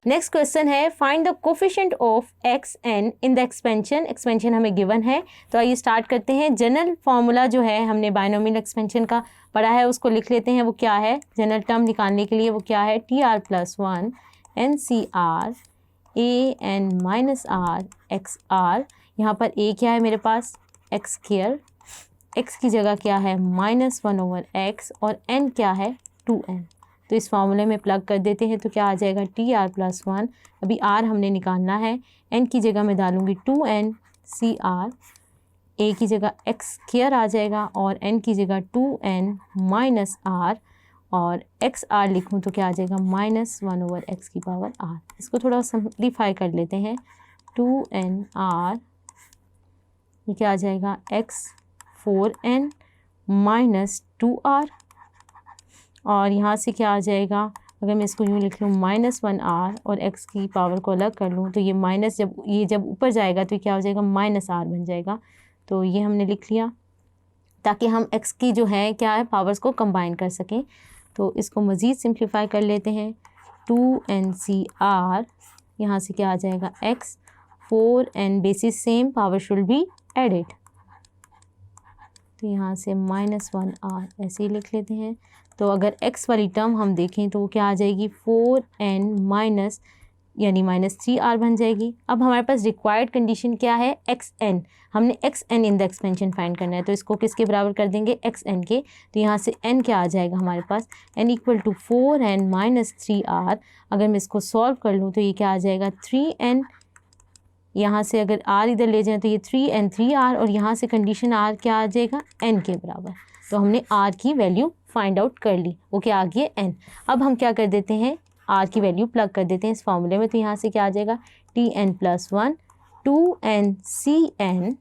Next question है find the coefficient of X N in the expansion. Expansion हमें given है, तो आइए स्टार्ट करते हैं। जनरल फॉर्मूला जो है हमने बायनोमियल एक्सपेंशन का पढ़ा है, उसको लिख लेते हैं। वो क्या है, जनरल टर्म निकालने के लिए वो क्या है, T R plus one N C R A N minus R X R. यहाँ पर ए क्या है मेरे पास, एक्स स्क्वायर, एक्स की जगह क्या है माइनस वन ओवर एक्स, और एन क्या है 2n। तो इस फॉर्मूले में प्लग कर देते हैं तो क्या आ जाएगा, टी आर प्लस वन, अभी आर हमने निकालना है, एन की जगह मैं डालूँगी 2n सी आर, ए की जगह एक्स स्क्वायर आ जाएगा और एन की जगह 2n माइनस आर, और एक्स आर लिखूँ तो क्या आ जाएगा माइनस वन ओवर एक्स की पावर आर। इसको थोड़ा सिंप्लीफाई कर लेते हैं, 2n आर, ये क्या आ जाएगा एक्स 4n माइनस 2r, और यहाँ से क्या आ जाएगा, अगर मैं इसको यूँ लिख लूँ माइनस 1r और x की पावर को अलग कर लूँ तो ये माइनस जब ऊपर जाएगा तो क्या हो जाएगा माइनस r बन जाएगा। तो ये हमने लिख लिया ताकि हम x की जो है क्या है पावर्स को कंबाइन कर सकें। तो इसको मज़ीद सिंप्लीफाई कर लेते हैं, 2nCr, यहाँ से क्या आ जाएगा x 4n, basis same, power should be added, तो यहाँ से -1r ऐसे ही लिख लेते हैं। तो अगर x वाली टर्म हम देखें तो वो क्या आ जाएगी 4n माइनस यानी -3r बन जाएगी। अब हमारे पास रिक्वायर्ड कंडीशन क्या है, xn, हमने xn in the expansion find करना है, तो इसको किसके बराबर कर देंगे xn के। तो यहाँ से n क्या आ जाएगा हमारे पास, n equal to 4n minus 3r। अगर मैं इसको सॉल्व कर लूँ तो ये क्या आ जाएगा 3n, यहाँ से अगर r इधर ले जाएं तो ये 3n 3r, और यहाँ से कंडीशन r क्या आ जाएगा n के बराबर। तो हमने r की वैल्यू फाइंड आउट कर ली, वो क्या आ गई n। अब हम क्या कर देते हैं, r की वैल्यू प्लग कर देते हैं इस फॉर्मूले में। तो यहाँ से क्या आ जाएगा tn प्लस वन 2nCn,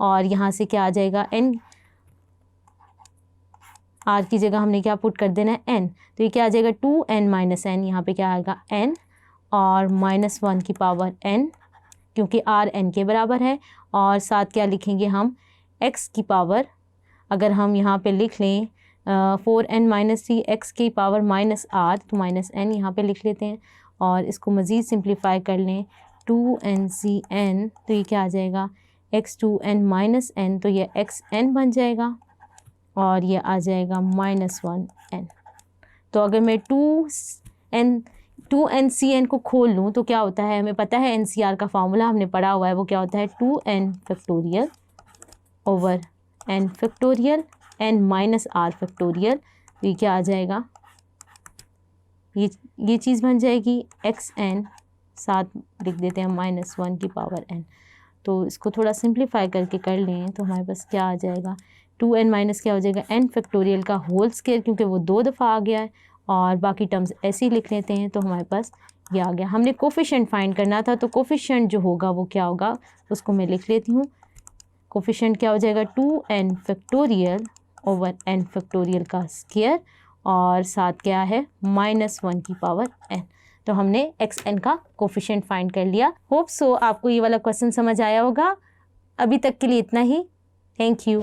और यहाँ से क्या आ जाएगा n, r की जगह हमने क्या पुट कर देना है n, तो ये क्या आ जाएगा 2n माइनस n, यहाँ पे क्या आएगा n, और -1 की पावर n, क्योंकि r n के बराबर है, और साथ क्या लिखेंगे हम x की पावर, अगर हम यहाँ पे लिख लें 4n माइनस 3 x की पावर माइनस r, तो माइनस n यहाँ पे लिख लेते हैं, और इसको मज़ीद सिंप्लीफाई कर लें 2nCn, तो ये क्या आ जाएगा x2n माइनस n, तो ये xn बन जाएगा, और ये आ जाएगा -1n। तो अगर मैं 2nCn को खोल लूँ तो क्या होता है, हमें पता है NCR का फार्मूला हमने पढ़ा हुआ है, वो क्या होता है 2n factorial over n factorial n minus r factorial. तो ये क्या आ जाएगा, ये चीज़ बन जाएगी xn, साथ लिख देते हैं -1 की पावर n। तो इसको थोड़ा सिंप्लीफाई करके कर लें तो हमारे पास क्या आ जाएगा 2n माइनस क्या हो जाएगा n फैक्टोरियल का होल स्क्वायर, क्योंकि वो 2 दफ़ा आ गया है, और बाकी टर्म्स ऐसे ही लिख लेते हैं। तो हमारे पास ये आ गया। हमने कोफिशिएंट फाइंड करना था, तो कोफिशिएंट जो होगा वो क्या होगा, उसको मैं लिख लेती हूँ। कोफिशिएंट क्या हो जाएगा 2n factorial over n factorial का स्क्वायर, और साथ क्या है -1 की पावर n। तो हमने xn का कोफिशिएंट फाइंड कर लिया। होप सो आपको ये वाला क्वेश्चन समझ आया होगा। अभी तक के लिए इतना ही, थैंक यू।